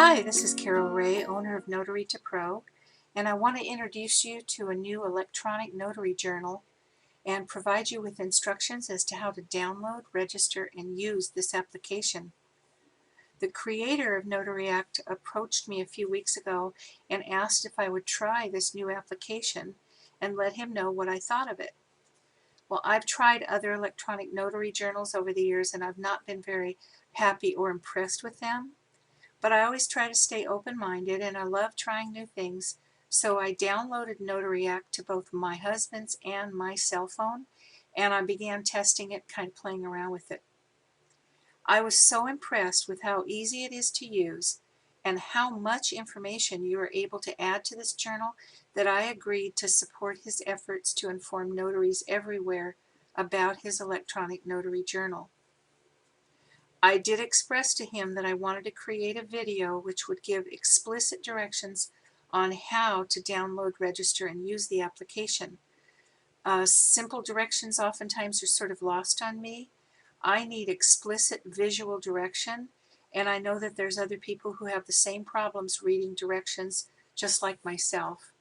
Hi, this is Carol Ray, owner of Notary to Pro, and I want to introduce you to a new electronic notary journal and provide you with instructions as to how to download, register, and use this application. The creator of NotaryAct approached me a few weeks ago and asked if I would try this new application and let him know what I thought of it. Well, I've tried other electronic notary journals over the years and I've not been very happy or impressed with them. But I always try to stay open-minded and I love trying new things, so I downloaded NotaryAct to both my husband's and my cell phone, and I began testing it, kind of playing around with it. I was so impressed with how easy it is to use and how much information you are able to add to this journal that I agreed to support his efforts to inform notaries everywhere about his electronic notary journal. I did express to him that I wanted to create a video which would give explicit directions on how to download, register, and use the application. Simple directions oftentimes are sort of lost on me. I need explicit visual direction, and I know that there's other people who have the same problems reading directions just like myself.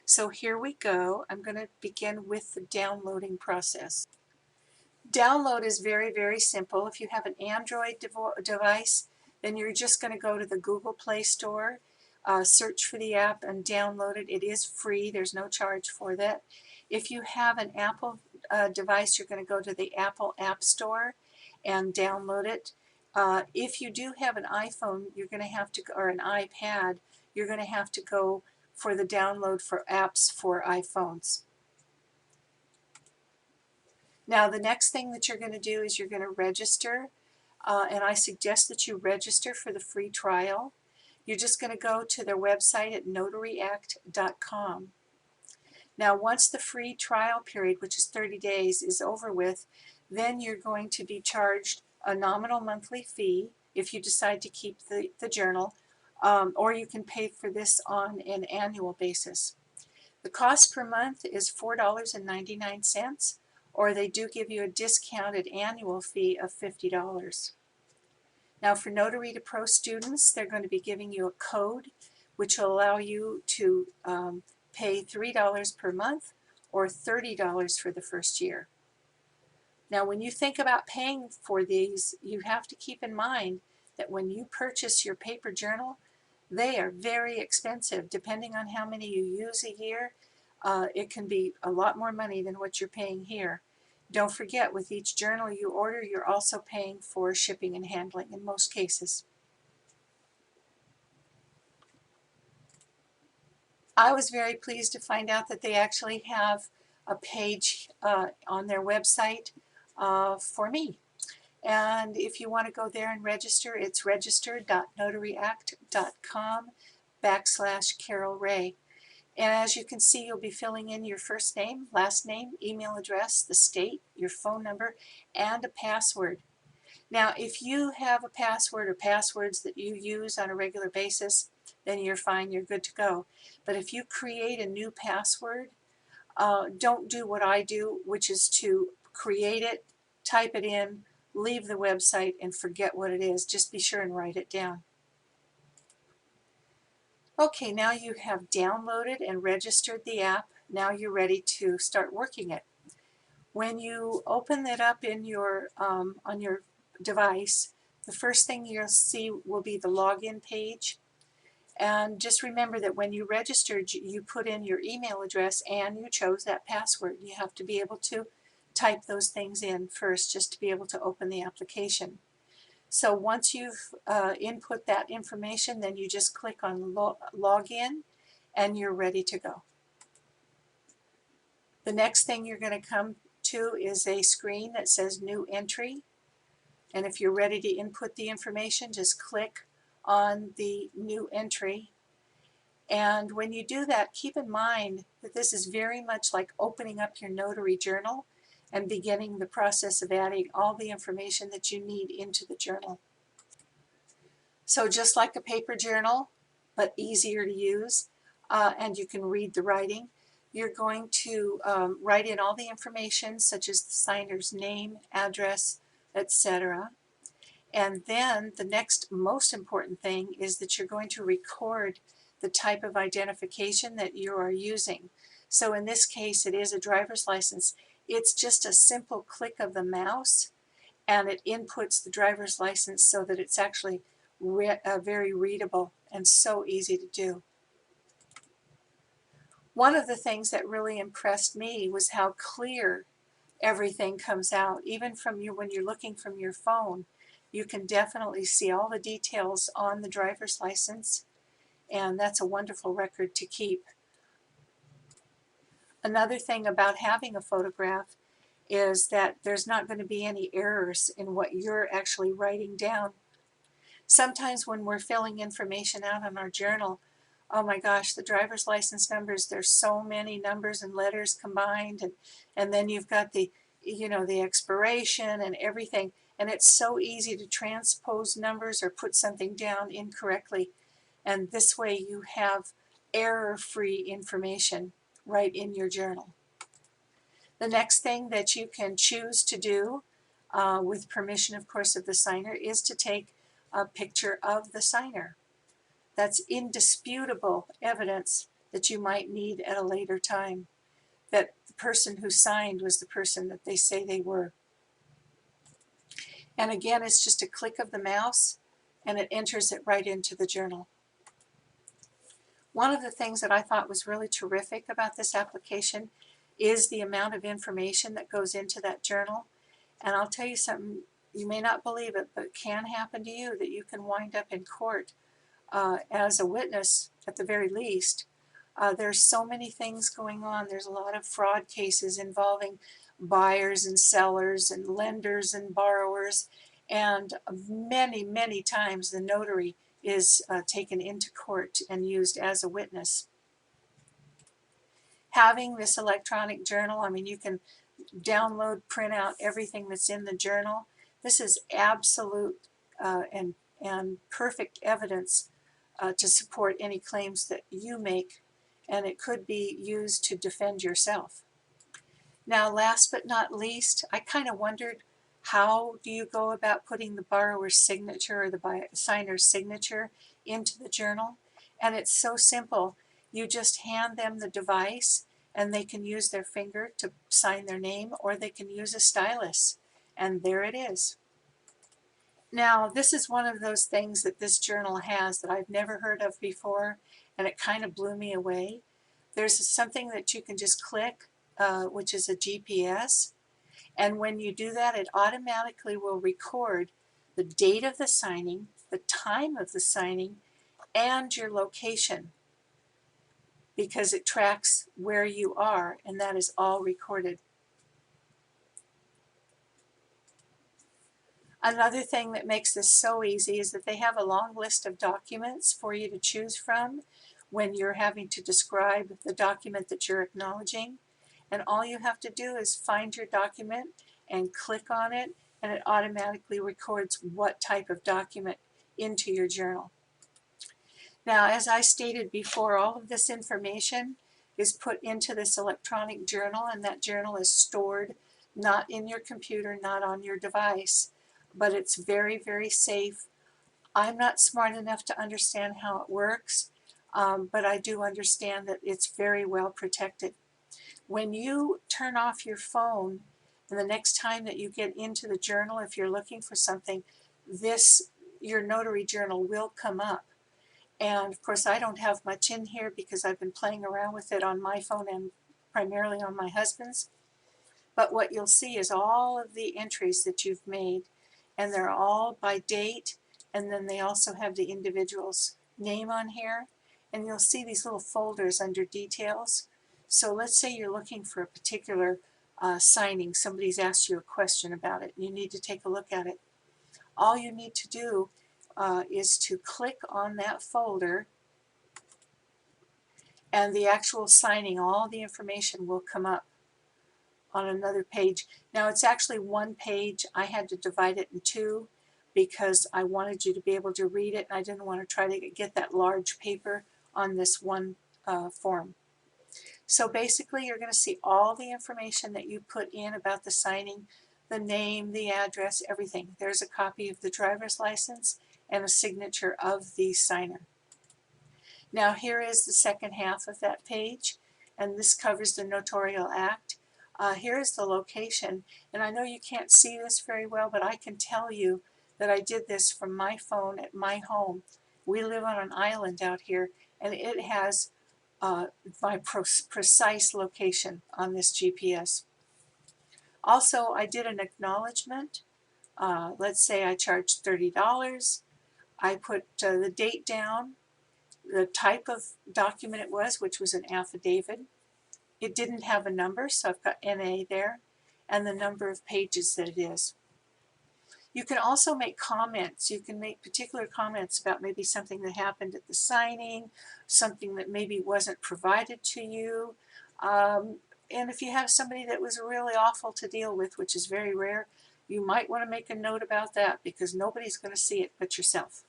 So here we go. I'm going to begin with the downloading process. Download is very, very simple. If you have an Android device, then you're just going to go to the Google Play Store, search for the app, and download it. It is free. There's no charge for that. If you have an Apple device, you're going to go to the Apple App Store and download it. If you do have an iPhone, you're going to have to, or an iPad, you're going to have to go for the download for apps for iPhones. Now the next thing that you're going to do is you're going to register, and I suggest that you register for the free trial. You're just going to go to their website at notaryact.com. Now once the free trial period, which is 30 days, is over with, then you're going to be charged a nominal monthly fee if you decide to keep the journal, or you can pay for this on an annual basis. The cost per month is $4.99. Or they do give you a discounted annual fee of $50. Now for Notary to Pro students, they're going to be giving you a code which will allow you to pay $3 per month or $30 for the first year. Now when you think about paying for these, you have to keep in mind that when you purchase your paper journal, they are very expensive. Depending on how many you use a year, it can be a lot more money than what you're paying here. Don't forget, with each journal you order, you're also paying for shipping and handling in most cases. I was very pleased to find out that they actually have a page on their website for me. And if you want to go there and register, it's register.notaryact.com/Carol Ray. And as you can see, you'll be filling in your first name, last name, email address, the state, your phone number, and a password. Now, if you have a password or passwords that you use on a regular basis, then you're fine, you're good to go. But if you create a new password, don't do what I do, which is to create it, type it in, leave the website, and forget what it is. Just be sure and write it down. Okay, now you have downloaded and registered the app. Now you're ready to start working it. When you open it up in your on your device, the first thing you'll see will be the login page. And just remember that when you registered, you put in your email address and you chose that password. You have to be able to type those things in first just to be able to open the application. So once you've input that information, then you just click on login and you're ready to go. The next thing you're going to come to is a screen that says new entry. And if you're ready to input the information, just click on the new entry. And when you do that, keep in mind that this is very much like opening up your notary journal and beginning the process of adding all the information that you need into the journal. So just like a paper journal, but easier to use, and you can read the writing, you're going to write in all the information such as the signer's name, address, etc. And then the next most important thing is that you're going to record the type of identification that you are using. So in this case, it is a driver's license. It's just a simple click of the mouse, and it inputs the driver's license so that it's actually very readable and so easy to do. One of the things that really impressed me was how clear everything comes out. Even from when you're looking from your phone, you can definitely see all the details on the driver's license, and that's a wonderful record to keep. Another thing about having a photograph is that there's not going to be any errors in what you're actually writing down. Sometimes when we're filling information out on our journal, oh my gosh, the driver's license numbers, there's so many numbers and letters combined, and then you've got the, the expiration and everything, and it's so easy to transpose numbers or put something down incorrectly. And this way you have error-free information right in your journal. The next thing that you can choose to do, with permission, of course, of the signer, is to take a picture of the signer. That's indisputable evidence that you might need at a later time, that the person who signed was the person that they say they were. And again, it's just a click of the mouse, and it enters it right into the journal. One of the things that I thought was really terrific about this application is the amount of information that goes into that journal. And I'll tell you something, you may not believe it, but it can happen to you that you can wind up in court as a witness at the very least. There's so many things going on. There's a lot of fraud cases involving buyers and sellers and lenders and borrowers, and many, many times the notary is taken into court and used as a witness. Having this electronic journal, I mean, you can download, print out everything that's in the journal. This is absolute and perfect evidence to support any claims that you make, and it could be used to defend yourself. Now, last but not least, I kind of wondered, how do you go about putting the borrower's signature or the signer's signature into the journal? And it's so simple. You just hand them the device, and they can use their finger to sign their name, or they can use a stylus, and there it is. Now, this is one of those things that this journal has that I've never heard of before, and it kind of blew me away. There's something that you can just click, which is a GPS, and when you do that, it automatically will record the date of the signing, the time of the signing, and your location, because it tracks where you are, and that is all recorded. Another thing that makes this so easy is that they have a long list of documents for you to choose from when you're having to describe the document that you're acknowledging. And all you have to do is find your document and click on it, and it automatically records what type of document into your journal. Now, as I stated before, all of this information is put into this electronic journal, and that journal is stored not in your computer, not on your device, but it's very, very safe. I'm not smart enough to understand how it works, but I do understand that it's very well protected. When you turn off your phone, and the next time that you get into the journal, if you're looking for something, your notary journal will come up. And of course, I don't have much in here because I've been playing around with it on my phone and primarily on my husband's. But what you'll see is all of the entries that you've made, and they're all by date, and then they also have the individual's name on here, and you'll see these little folders under details. So let's say you're looking for a particular signing. Somebody's asked you a question about it, and you need to take a look at it. All you need to do is to click on that folder, and the actual signing, all the information will come up on another page. Now, it's actually one page. I had to divide it in two because I wanted you to be able to read it, and I didn't want to try to get that large paper on this one form. So basically, you're going to see all the information that you put in about the signing, the name, the address, everything. There's a copy of the driver's license and a signature of the signer. Now here is the second half of that page, and this covers the Notarial Act. Here is the location, and I know you can't see this very well, but I can tell you that I did this from my phone at my home. We live on an island out here, and it has my precise location on this GPS. Also, I did an acknowledgement. Let's say I charged $30. I put the date down, the type of document it was, which was an affidavit. It didn't have a number, so I've got NA there, and the number of pages that it is. You can also make comments. You can make particular comments about maybe something that happened at the signing, something that maybe wasn't provided to you. And if you have somebody that was really awful to deal with, which is very rare, you might want to make a note about that because nobody's going to see it but yourself.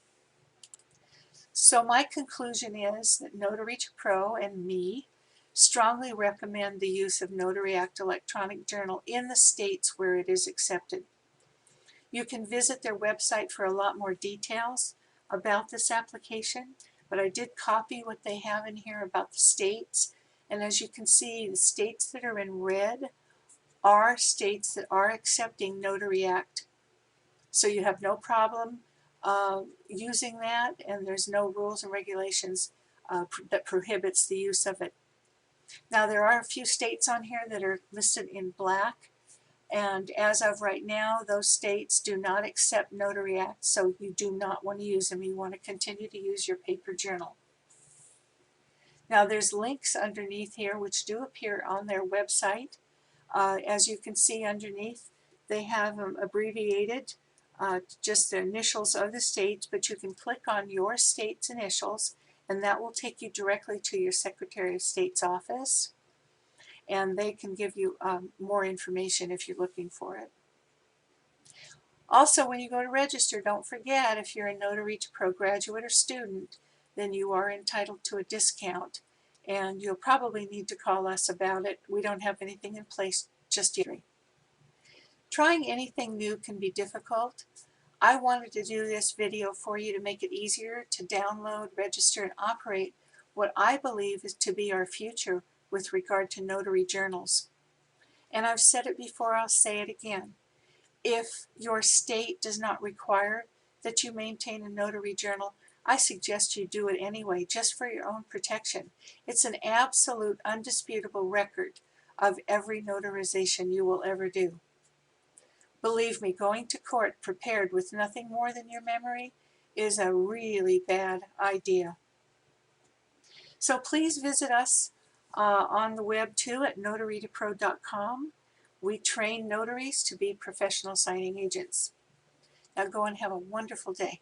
So my conclusion is that Notary to Pro and me strongly recommend the use of NotaryAct electronic journal in the states where it is accepted. You can visit their website for a lot more details about this application, but I did copy what they have in here about the states. And as you can see, the states that are in red are states that are accepting NotaryAct. So you have no problem using that, and there's no rules and regulations that prohibits the use of it. Now there are a few states on here that are listed in black, and as of right now, those states do not accept NotaryAct, so you do not want to use them. You want to continue to use your paper journal. Now there's links underneath here which do appear on their website. As you can see underneath, they have them abbreviated, just the initials of the states, but you can click on your state's initials, and that will take you directly to your Secretary of State's office, and they can give you more information if you're looking for it. Also, when you go to register, don't forget, if you're a Notary to Pro graduate or student, then you are entitled to a discount, and you'll probably need to call us about it. We don't have anything in place just yet. Trying anything new can be difficult. I wanted to do this video for you to make it easier to download, register, and operate what I believe is to be our future with regard to notary journals. And I've said it before, I'll say it again. If your state does not require that you maintain a notary journal, I suggest you do it anyway, just for your own protection. It's an absolute, undisputable record of every notarization you will ever do. Believe me, going to court prepared with nothing more than your memory is a really bad idea. So please visit us on the web too at notarytopro.com. We train notaries to be professional signing agents. Now go and have a wonderful day.